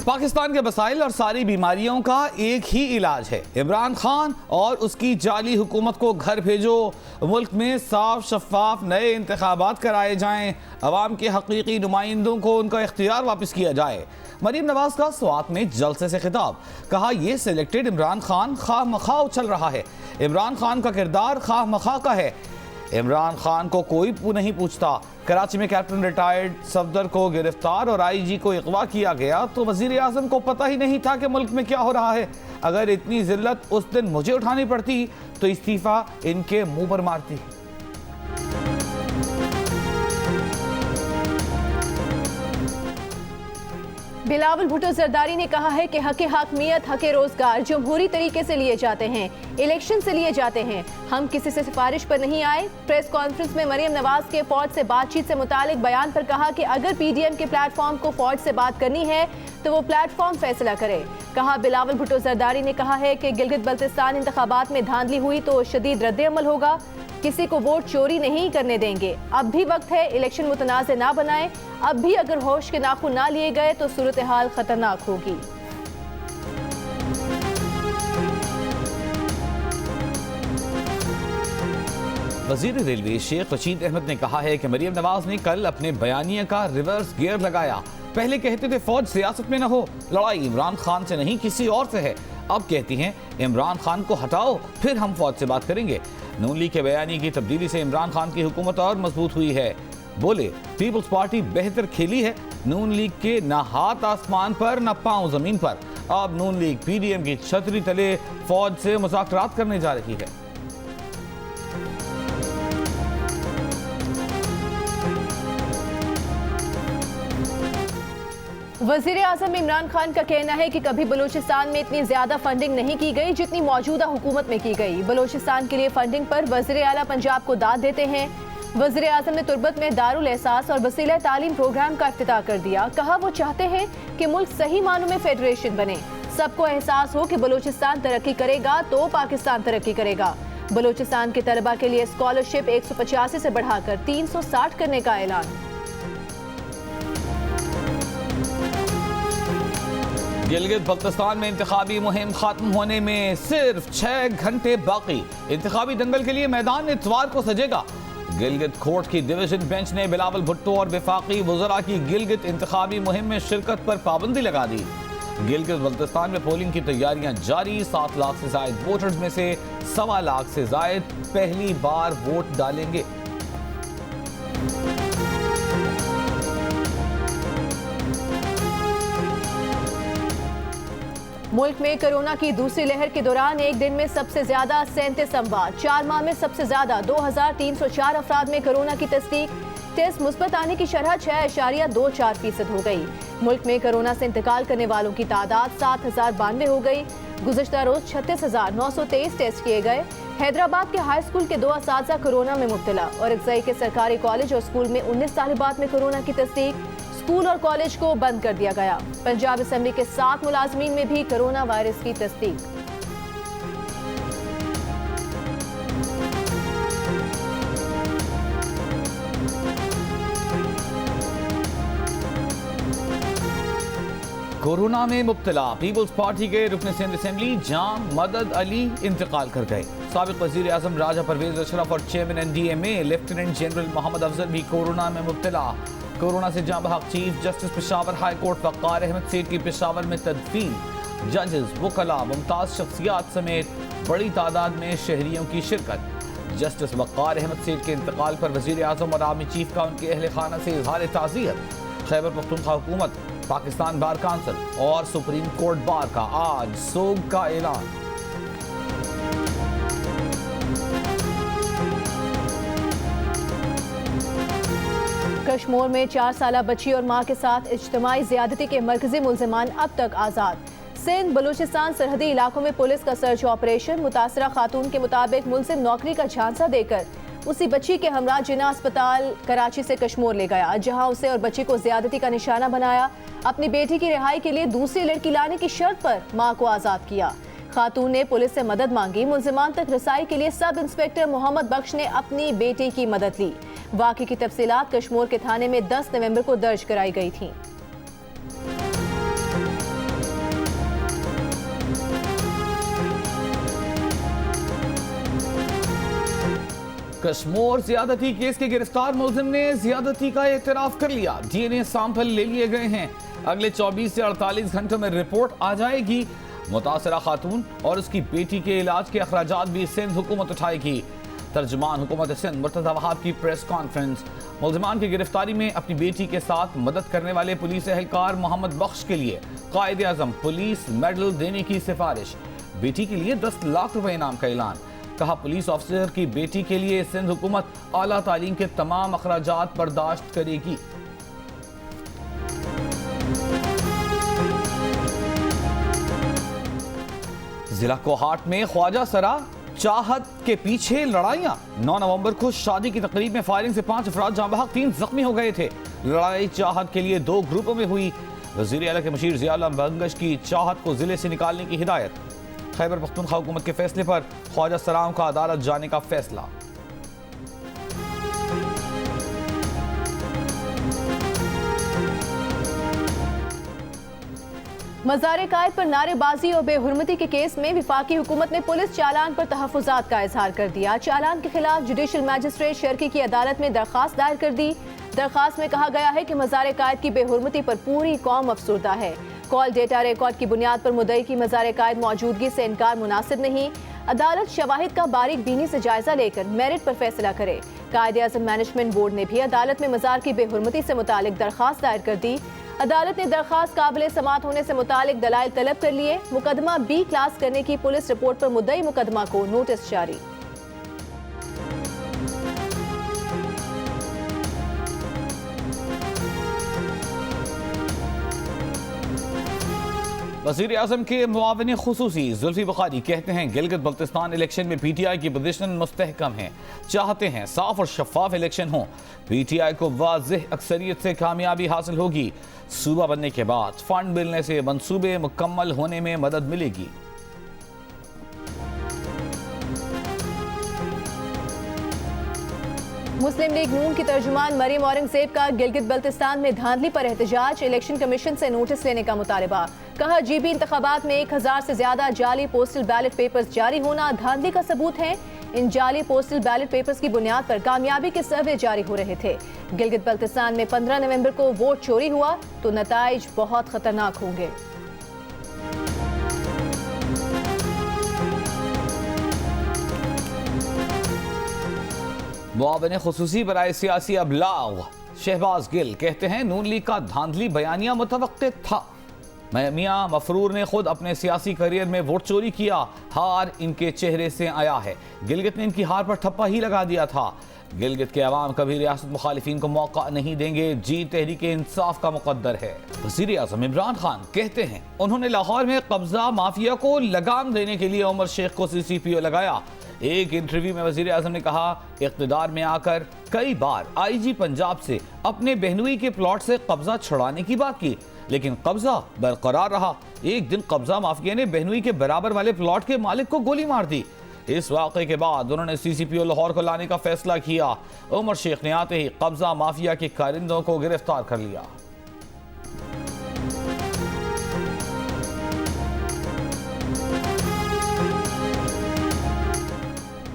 पाकिस्तान के मसाइल और सारी बीमारियों का एक ही इलाज है, इमरान खान और उसकी जाली हुकूमत को घर भेजो, मुल्क में साफ शफाफ नए इंतखाबात कराए जाएं, अवाम के हकीकी नुमाइंदों को उनका इख्तियार वापस किया जाए। मरीम नवाज का स्वात में जलसे से खिताब, कहा यह सिलेक्टेड इमरान खान खाह मखा उछल रहा है, इमरान खान का किरदार खाह मखा का है, इमरान खान को कोई नहीं पूछता। कराची में कैप्टन रिटायर्ड सफदर को गिरफ्तार और आईजी को अगवा किया गया तो वजीर आजम को पता ही नहीं था कि मुल्क में क्या हो रहा है। अगर इतनी जिल्लत उस दिन मुझे उठानी पड़ती तो इस्तीफा इनके मुंह पर मारती। बिलावल भुट्टो जरदारी ने कहा है कि हक़ हाकमियत, हक़ रोजगार जमहूरी तरीके से लिए जाते हैं, इलेक्शन से लिए जाते हैं, हम किसी से सिफारिश पर नहीं आए। प्रेस कॉन्फ्रेंस में मरीम नवाज के फौज से बातचीत से मुतालिक बयान पर कहा कि अगर पीडीएम के प्लेटफॉर्म को फौज से बात करनी है तो वो प्लेटफॉर्म फैसला करे। कहा बिलावल भुट्टो जरदारी ने कहा है कि गिलगित बल्तिस्तान इंतखाबात में धांधली हुई तो शदीद रद्द-ए-अमल होगा, किसी को वोट चोरी नहीं करने देंगे। अब भी वक्त है, इलेक्शन मुतनाज़ ना बनाएं। अब भी अगर होश के नाखून ना लिए गए तो सूरत हाल खतरनाक होगी। वजीर रेलवे शेख रशीद अहमद ने कहा है कि मरीम नवाज ने कल अपने बयानिया का रिवर्स गियर लगाया। पहले कहते थे फौज सियासत में न हो, लड़ाई इमरान खान से नहीं किसी और से है, अब कहती हैं इमरान खान को हटाओ फिर हम फौज से बात करेंगे। नून लीग के बयानी की तब्दीली से इमरान खान की हुकूमत और मजबूत हुई है। बोले पीपल्स पार्टी बेहतर खेली है, नून लीग के न हाथ आसमान पर न पांव जमीन पर। अब नून लीग पीडीएम की छतरी तले फौज से मुज़ाकरात करने जा रही है। वजीर आजम इमरान खान का कहना है कि कभी बलूचिस्तान में इतनी ज्यादा फंडिंग नहीं की गई जितनी मौजूदा हुकूमत में की गई। बलूचिस्तान के लिए फंडिंग पर वजीर आला पंजाब को दाद देते हैं। वजीर आजम ने तुर्बत में दारुल एहसास और वसीला तालीम प्रोग्राम का इफ्तिताह कर दिया। कहा वो चाहते हैं कि मुल्क सही मानों में फेडरेशन बने, सबको एहसास हो कि बलूचिस्तान तरक्की करेगा तो पाकिस्तान तरक्की करेगा। बलूचिस्तान के तलबा के लिए स्कॉलरशिप 185 से बढ़ाकर 360 करने का ऐलान। गिलगित बल्तिस्तान में इंतखाबी मुहिम खत्म होने में सिर्फ 6 घंटे बाकी, इंतखाबी दंगल के लिए मैदान इतवार को सजेगा। गिलगित कोर्ट की डिवीजन बेंच ने बिलावल भुट्टो और वफाकी वज़रा की गिलगित इंतखाबी मुहिम में शिरकत पर पाबंदी लगा दी। गिलगित बल्तिस्तान में पोलिंग की तैयारियां जारी, 7 लाख से जायद वोटर्स में से 1.25 लाख से जायद पहली बार वोट डालेंगे। मुल्क में कोरोना की दूसरी लहर के दौरान एक दिन में सबसे ज्यादा 37 अमवात, 4 माह में सबसे ज्यादा 2304 अफराद में कोरोना की तस्दीक। टेस्ट मुस्बत आने की शरह 6.24% हो गई। मुल्क में कोरोना से इंतकाल करने वालों की तादाद 7092 हो गई। गुज़श्ता रोज 36,923 टेस्ट किए गए। हैदराबाद के हाई स्कूल के 2 असातिज़ा कोरोना में मुब्तला और अक्सई के सरकारी कॉलेज और स्कूल में 19 तालिबात में कोरोना की तस्दीक। स्कूल और कॉलेज को बंद कर दिया गया। पंजाब असेंबली के 7 मुलाजमीन में भी कोरोना वायरस की तस्दीक। कोरोना में मुब्तला पीपल्स पार्टी के रुकन सिंध असेंबली जाम मदद अली इंतकाल कर गए। साबिक वजीर आजम राजा परवेज अशरफ और chairman NDMA lieutenant general Mohammad Afzal भी कोरोना में मुब्तला। कोरोना से जाँ बहक chief justice Peshawar high court Waqar Ahmad Seth की पेशावर में तदफीन। जजेस, वकला, मुमताज़ शख्सियात समेत बड़ी तादाद में शहरियों की शिरकत। जस्टिस वक़ार अहमद सेठ के इंतकाल पर वज़ीर आज़म और आर्मी चीफ का उनके अहल खाना से इजहार ताज़ियत। खैबर पख्तूनख्वा हुकूमत, पाकिस्तान बार काउंसिल और सुप्रीम कोर्ट बार का आज सोग का ऐलान। कश्मीर में 4 साला बच्ची और मां के साथ इज्तिमाई ज़्यादती के मरकजी मुल्ज़िमान अब तक आज़ाद। सिंध बलूचिस्तान सरहदी इलाकों में पुलिस का सर्च ऑपरेशन। मुतासरा खातून के मुताबिक मुल्ज़िम नौकरी का झांसा देकर उसी बच्ची के हमरा जिना अस्पताल कराची से कश्मीर ले गया, जहां उसे और बच्ची को ज़्यादती का निशाना बनाया। अपनी बेटी की रिहाई के लिए दूसरी लड़की लाने की शर्त पर मां को आज़ाद किया। खातून ने पुलिस से मदद मांगी। मुल्ज़िमान तक रसाई के लिए सब इंस्पेक्टर मोहम्मद बख्श ने अपनी बेटी की मदद ली। वाक़े की तफसीलात कश्मीर के थाने में 10 नवंबर को दर्ज कराई गई थी। कश्मीर ज्यादती केस के गिरफ्तार मुलजिम ने ज्यादती का एतराफ कर लिया। डीएनए सैंपल ले लिए गए हैं। अगले 24 से 48 घंटों में रिपोर्ट आ जाएगी। मुतासरा खातून और उसकी बेटी के इलाज के अखराजात भी सिंध हुकूमत उठाएगी। तर्जुमान हुकूमत सिंध मुर्तज़ा वहाब की प्रेस कॉन्फ्रेंस। मुलजिमान की गिरफ्तारी में अपनी बेटी के साथ मदद करने वाले पुलिस एहलकार मोहम्मद बख्श के लिए कायदे आज़म पुलिस मेडल देने की सिफारिश। बेटी के लिए 10 लाख रुपए इनाम का ऐलान। कहा पुलिस ऑफिसर की बेटी के लिए सिंध हुकूमत आला तालीम के तमाम अखराजात बर्दाश्त करेगी। जिला कोहाट में ख्वाजा सरा चाहत के पीछे लड़ाइयां। 9 नवंबर को शादी की तकरीब में फायरिंग से 5 अफराद जाँ बहक, 3 जख्मी हो गए थे। लड़ाई चाहत के लिए 2 ग्रुपों में हुई। वजीर आला के मशीर ज़िया उल बंगश की चाहत को जिले से निकालने की हिदायत। खैबर पख्तूनख्वा हुकूमत के फैसले पर ख्वाजा सराम का अदालत जाने का फैसला। मज़ार कायद पर नारेबाजी और बेहुरमती के केस में विफाकी हुकूमत ने पुलिस चालान पर तहफ़्फ़ुज़ात का इजहार कर दिया। चालान के खिलाफ जुडिशल मैजिस्ट्रेट शर्की की अदालत में दरख्वास्त दायर कर दी। दरख्वास्त में कहा गया है कि मज़ार कायद की बेहुरमती पर पूरी कौम अफसुर्दा है। कॉल डेटा रिकॉर्ड की बुनियाद पर मुद्दई की मज़ार कायद मौजूदगी से इनकार मुनासिब नहीं। अदालत शवाहिद का बारीक बीनी से जायजा लेकर मेरिट पर फैसला करे। कायदे आज़म मैनेजमेंट बोर्ड ने भी अदालत में मज़ार की बेहुरमती से मुतालिक दरख्वास्त दायर कर दी। अदालत ने दरख्वास्त काबिले समात होने से मुतालिक दलाइल तलब कर लिए। मुकदमा B क्लास करने की पुलिस रिपोर्ट पर मुद्दई मुकदमा को नोटिस जारी। वज़ीर आज़म के मुआविन खुसूसी जुल्फी बुखारी कहते हैं गिलगित बल्तिस्तान इलेक्शन में PTI की पोजीशन मुस्तहकम है। चाहते हैं साफ और शफाफ इलेक्शन हो। PTI को वाज़ेह अक्सरियत से कामयाबी हासिल होगी। सूबा बनने के बाद फंड मिलने से मंसूबे मुकम्मल होने में मदद मिलेगी। मुस्लिम लीग नून की तर्जुमान मरियम औरंगजेब का गिलगित बल्तिस्तान में धांधली पर एहतजाज। इलेक्शन कमीशन से नोटिस लेने का मुतालबा। कहा GB इंतखाबात में 1000 से ज्यादा जाली पोस्टल बैलेट पेपर्स जारी होना धांधली का सबूत है। इन जाली पोस्टल बैलेट पेपर्स की बुनियाद पर कामयाबी के सर्वे जारी हो रहे थे। गिलगित बल्तिस्तान में 15 नवंबर को वोट चोरी हुआ तो नताइज बहुत खतरनाक होंगे। मुआविन खुसूसी बराए सियासी अबलाग शहबाज गिल कहते हैं नून लीग का धांधली बयानिया मुतवक्कित था। मियां मफरूर ने खुद अपने सियासी करियर में वोट चोरी किया। हार इनके चेहरे से आया है। गिलगित ने इनकी हार पर ठप्पा ही लगा दिया था। गिलगित के अवाम कभी रियासत मुखालिफिन को मौका नहीं देंगे। जीत तहरीक इंसाफ का मुकद्दर है। वज़ीर आज़म इमरान खान कहते हैं उन्होंने लाहौर में कब्जा माफिया को लगाम देने के लिए उमर शेख को CCPO लगाया। एक इंटरव्यू में वज़ीर आज़म ने कहा इक़्तिदार में आकर कई बार IG पंजाब से अपने बहनोई के प्लॉट से कब्जा छुड़ाने की बात की, लेकिन कब्जा बरकरार रहा। एक दिन कब्जा माफिया ने बहनोई के बराबर वाले प्लॉट के मालिक को गोली मार दी। इस वाक़े के बाद उन्होंने CCPO लाहौर को लाने का फैसला किया। उमर शेख ने आते ही कब्जा माफिया के कारिंदों को गिरफ्तार कर लिया।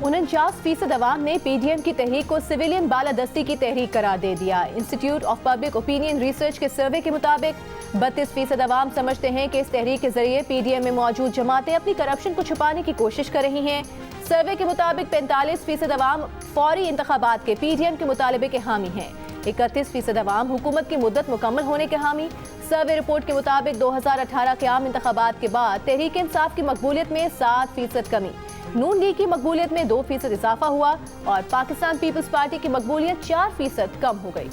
49% अवाम ने PDM की तहरीक को सिविलियन बालादस्ती की तहरीक करार दे दिया। Institute of public opinion research के सर्वे के मुताबिक 32% अवाम समझते हैं कि इस तहरीक के जरिए PDM में मौजूद जमातें अपनी करप्शन को छुपाने की कोशिश कर रही हैं। सर्वे के मुताबिक 45% अवाम फौरी इंतखाबात के PDM के मुतालबे के हामी हैं। 31% अवाम हुकूमत की मुद्दत मुकम्मल होने के हामी। सर्वे रिपोर्ट के मुताबिक 2018 के आम इंतखाबात के बाद तहरीक इंसाफ की मकबूलियत में 7% कमी, नून लीग की मकबूलियत में 2% इजाफा हुआ और पाकिस्तान पीपल्स पार्टी की मकबूलियत 4% कम हो गई।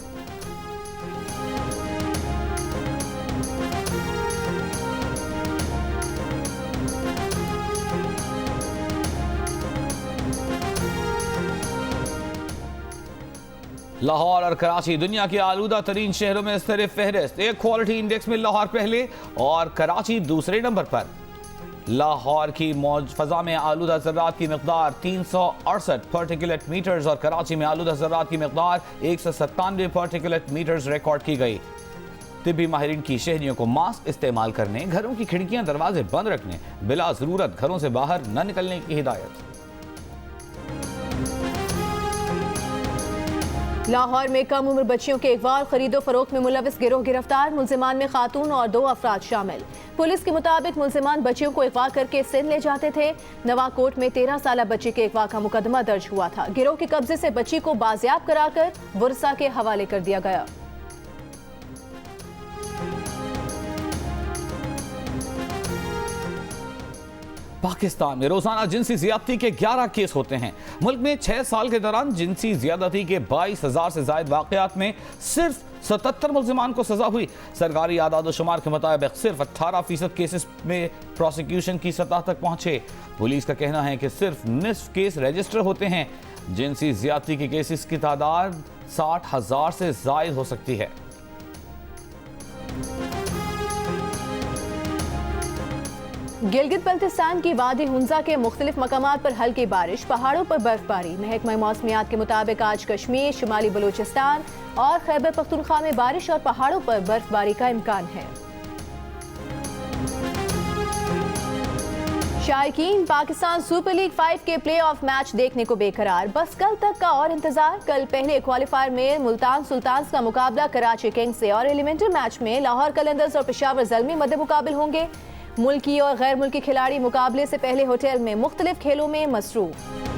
लाहौर और कराची दुनिया के आलूदा तरीन शहरों में सर फहरिस्त। एयर क्वालिटी इंडेक्स में लाहौर पहले और कराची दूसरे नंबर पर। लाहौर की फजा में आलूदा ज़र्रात की मिक़दार 368 पार्टिकुलेट मीटर्स और कराची में आलूदा ज़र्रात की मिक़दार 197 पार्टिकुलेट मीटर्स रिकॉर्ड की गई। तिब्बी माहिरीन की शहरियों को मास्क इस्तेमाल करने, घरों की खिड़कियां दरवाजे बंद रखने, बिला ज़रूरत घरों से बाहर न निकलने की हिदायत। लाहौर में कम उम्र बच्चियों के अगवा और खरीदो फरोख्त में मुलविस गिरोह गिरफ्तार। मुल्जिमान में खातून और 2 अफराद शामिल। पुलिस के मुताबिक मुल्जिमान बच्चियों को अगवा करके सिंध ले जाते थे। नवाकोट में 13 साला बच्ची के अगवा का मुकदमा दर्ज हुआ था। गिरोह के कब्जे से बच्ची को बाजियाब कराकर बुरसा के हवाले कर दिया गया। पाकिस्तान में रोजाना जिनसी ज्यादती के 11 केस होते हैं। मुल्क में 6 साल के दौरान जिनसी ज्यादती के 22,000 से ज्यादा वाकयात में सिर्फ 77 मुल्जिमान को सजा हुई। सरकारी आदाद-ओ-शुमार के मुताबिक सिर्फ 18% केसेस में प्रोसिक्यूशन की सतह तक पहुंचे। पुलिस का कहना है कि सिर्फ निस्फ केस रजिस्टर होते हैं। जिनसी ज्यादती के केसेस की तादाद 60,000 से जायद हो सकती है। गिलगित बल्तिस्तान की वादी हुंजा के मुख्तलिफ मकामात पर हल्की बारिश, पहाड़ों पर बर्फबारी। महकमा मौसमियात के मुताबिक आज कश्मीर, शुमाली बलूचिस्तान और खैबर पख्तूनख्वा में बारिश और पहाड़ों पर बर्फबारी का इम्कान है। शायकीन, पाकिस्तान सुपर लीग 5 के प्ले ऑफ मैच देखने को बेकरार। बस कल तक का और इंतजार। कल पहले क्वालिफायर में मुल्तान सुल्तान्स का मुकाबला कराची किंग्स से और एलिमेंटर मैच में लाहौर कलंदर्स और पेशावर ज़ल्मी मद्दे मुकाबिल होंगे। मुल्की और गैर मुल्की खिलाड़ी मुकाबले से पहले होटल में मुख्तलिफ खेलों में मसरूफ।